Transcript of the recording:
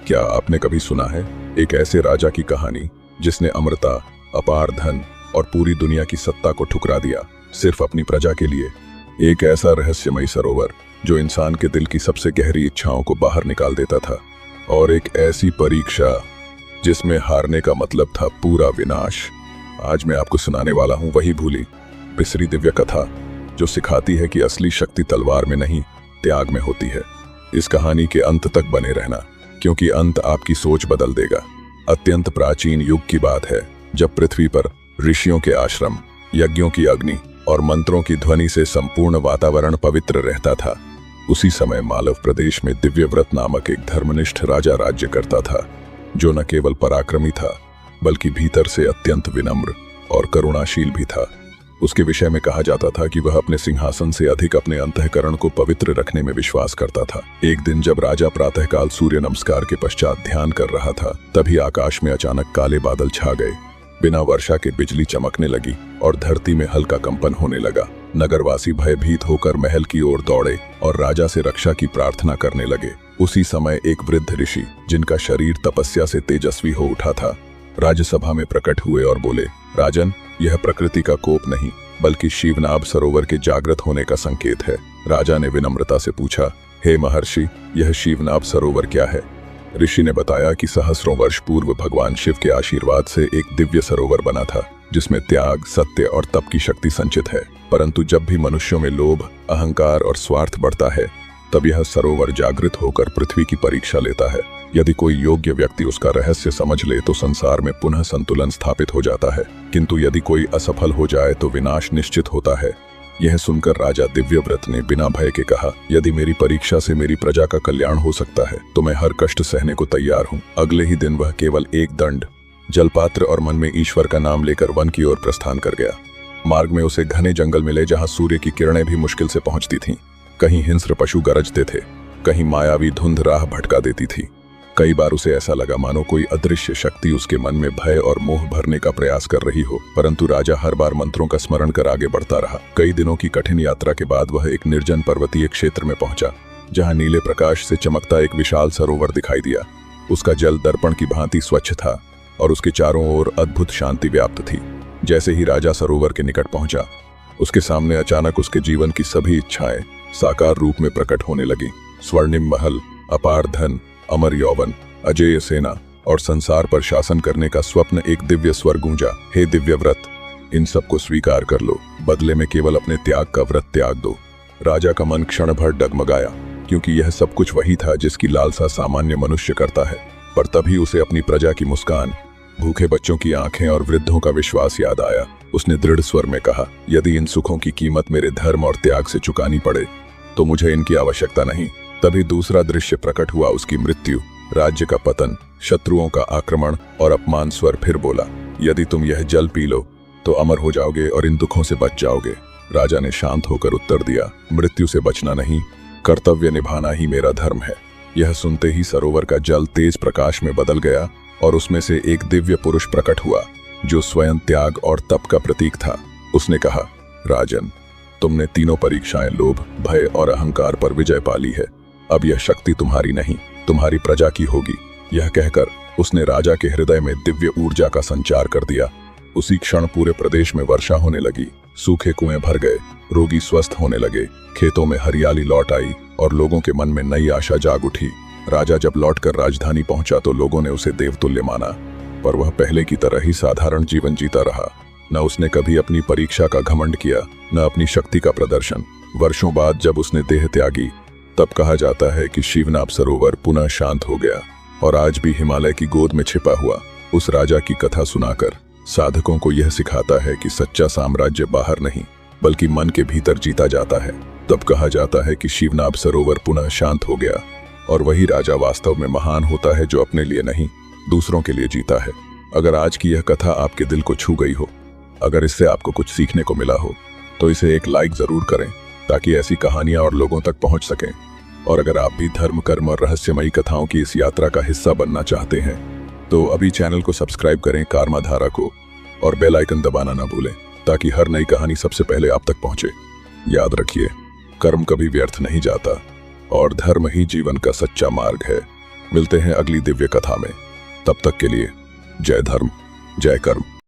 क्या आपने कभी सुना है एक ऐसे राजा की कहानी जिसने अमरता, अपार धन और पूरी दुनिया की सत्ता को ठुकरा दिया सिर्फ अपनी प्रजा के लिए? एक ऐसा रहस्यमयी सरोवर जो इंसान के दिल की सबसे गहरी इच्छाओं को बाहर निकाल देता था, और एक ऐसी परीक्षा जिसमें हारने का मतलब था पूरा विनाश। आज मैं आपको सुनाने वाला हूं वही भूली बिसरी दिव्य कथा जो सिखाती है कि असली शक्ति तलवार में नहीं, त्याग में होती है। इस कहानी के अंत तक बने रहना, क्योंकि अंत आपकी सोच बदल देगा। अत्यंत प्राचीन युग की बात है, जब पृथ्वी पर ऋषियों के आश्रम, यज्ञों की अग्नि और मंत्रों की ध्वनि से संपूर्ण वातावरण पवित्र रहता था। उसी समय मालव प्रदेश में दिव्यव्रत नामक एक धर्मनिष्ठ राजा राज्य करता था, जो न केवल पराक्रमी था बल्कि भीतर से अत्यंत विनम्र और करुणाशील भी था। उसके विषय में कहा जाता था कि वह अपने सिंहासन से अधिक अपने अंतःकरण को पवित्र रखने में विश्वास करता था। एक दिन जब राजा प्रातःकाल सूर्य नमस्कार के पश्चात ध्यान कर रहा था, तभी आकाश में अचानक काले बादल छा गए। बिना वर्षा के बिजली चमकने लगी और धरती में हल्का कंपन होने लगा। नगरवासी भयभीत होकर महल की ओर दौड़े और राजा से रक्षा की प्रार्थना करने लगे। उसी समय एक वृद्ध ऋषि, जिनका शरीर तपस्या से तेजस्वी हो उठा था, राज्यसभा में प्रकट हुए और बोले, राजन, यह प्रकृति का कोप नहीं बल्कि शिवनाभ सरोवर के जागृत होने का संकेत है। राजा ने विनम्रता से पूछा, हे महर्षि, यह शिवनाभ सरोवर क्या है? ऋषि ने बताया कि सहस्रों वर्ष पूर्व भगवान शिव के आशीर्वाद से एक दिव्य सरोवर बना था, जिसमें त्याग, सत्य और तप की शक्ति संचित है। परंतु जब भी मनुष्यों में लोभ, अहंकार और स्वार्थ बढ़ता है, तब यह सरोवर जागृत होकर पृथ्वी की परीक्षा लेता है। यदि कोई योग्य व्यक्ति उसका रहस्य समझ ले तो संसार में पुनः संतुलन स्थापित हो जाता है, किंतु यदि कोई असफल हो जाए तो विनाश निश्चित होता है। यह सुनकर राजा दिव्यव्रत ने बिना भय के कहा, यदि मेरी परीक्षा से मेरी प्रजा का कल्याण हो सकता है तो मैं हर कष्ट सहने को तैयार हूँ। अगले ही दिन वह केवल एक दंड, जलपात्र और मन में ईश्वर का नाम लेकर वन की ओर प्रस्थान कर गया। मार्ग में उसे घने जंगल मिले, जहाँ सूर्य की किरणें भी मुश्किल से पहुंचती थीं। कहीं हिंस्र पशु गरजते थे, कहीं मायावी धुंध राह भटका देती थी। कई बार उसे ऐसा लगा मानो कोई अदृश्य शक्ति उसके मन में भय और मोह भरने का प्रयास कर रही हो, परंतु राजा हर बार मंत्रों का स्मरण कर आगे बढ़ता रहा। कई दिनों की कठिन यात्रा के बाद वह एक निर्जन पर्वतीय क्षेत्र में पहुंचा, जहां नीले प्रकाश से चमकता एक विशाल सरोवर दिखाई दिया। उसका जल दर्पण की भांति स्वच्छ था और उसके चारों ओर अद्भुत शांति व्याप्त थी। जैसे ही राजा सरोवर के निकट पहुंचा, उसके सामने अचानक उसके जीवन की सभी इच्छाएं साकार रूप में प्रकट होने लगी। स्वर्णिम महल, अपार धन, अमर यौवन, अजेय सेना और संसार पर शासन करने का स्वप्न एक दिव्य स्वर गूंजा, हे दिव्यव्रत, इन सब को स्वीकार कर लो, बदले में केवल अपने त्याग का व्रत त्याग दो। राजा का मन क्षण भर डगमगाया, क्योंकि यह सब कुछ वही था जिसकी लालसा सामान्य मनुष्य करता है। पर तभी उसे अपनी प्रजा की मुस्कान, भूखे बच्चों की आंखें और वृद्धों का विश्वास याद आया। उसने दृढ़ स्वर में कहा, यदि इन सुखों की कीमत मेरे धर्म और त्याग से चुकानी पड़े तो मुझे इनकी आवश्यकता नहीं। तभी दूसरा दृश्य प्रकट हुआ, उसकी मृत्यु, राज्य का पतन, शत्रुओं का आक्रमण और अपमान। स्वर फिर बोला, यदि तुम यह जल पी लो तो अमर हो जाओगे और इन दुखों से बच जाओगे। राजा ने शांत होकर उत्तर दिया, मृत्यु से बचना नहीं, कर्तव्य निभाना ही मेरा धर्म है। यह सुनते ही सरोवर का जल तेज प्रकाश में बदल गया और उसमें से एक दिव्य पुरुष प्रकट हुआ, जो स्वयं त्याग और तप का प्रतीक था। उसने कहा, राजन, तुमने तीनों परीक्षाएं, लोभ, भय और अहंकार पर विजय पा ली है। अब यह शक्ति तुम्हारी नहीं, तुम्हारी प्रजा की होगी। यह कहकर उसने राजा के हृदय में दिव्य ऊर्जा का संचार कर दिया। उसी क्षण पूरे प्रदेश में वर्षा होने लगी, सूखे कुएं भर गए, रोगी स्वस्थ होने लगे, खेतों में हरियाली लौट आई और लोगों के मन में नई आशा जाग उठी। राजा जब लौटकर राजधानी पहुंचा तो लोगों ने उसे देवतुल्य माना, पर वह पहले की तरह ही साधारण जीवन जीता रहा। न उसने कभी अपनी परीक्षा का घमंड किया, न अपनी शक्ति का प्रदर्शन। वर्षों बाद जब उसने देह त्यागी, तब कहा जाता है कि शिवनाभ सरोवर पुनः शांत हो गया। और आज भी हिमालय की गोद में छिपा हुआ उस राजा की कथा सुनाकर साधकों को यह सिखाता है कि सच्चा साम्राज्य बाहर नहीं बल्कि मन के भीतर जीता जाता है। तब कहा जाता है कि शिवनाभ सरोवर पुनः शांत हो गया, और वही राजा वास्तव में महान होता है जो अपने लिए नहीं, दूसरों के लिए जीता है। अगर आज की यह कथा आपके दिल को छू गई हो, अगर इससे आपको कुछ सीखने को मिला हो, तो इसे एक लाइक जरूर करें, ताकि ऐसी कहानियां और लोगों तक पहुंच सकें। और अगर आप भी धर्म, कर्म और रहस्यमयी कथाओं की इस यात्रा का हिस्सा बनना चाहते हैं तो अभी चैनल को सब्सक्राइब करें, कार्मा धारा को, और बेल आइकन दबाना ना भूलें, ताकि हर नई कहानी सबसे पहले आप तक पहुंचे। याद रखिए, कर्म कभी व्यर्थ नहीं जाता और धर्म ही जीवन का सच्चा मार्ग है। मिलते हैं अगली दिव्य कथा में। तब तक के लिए जय धर्म, जय कर्म।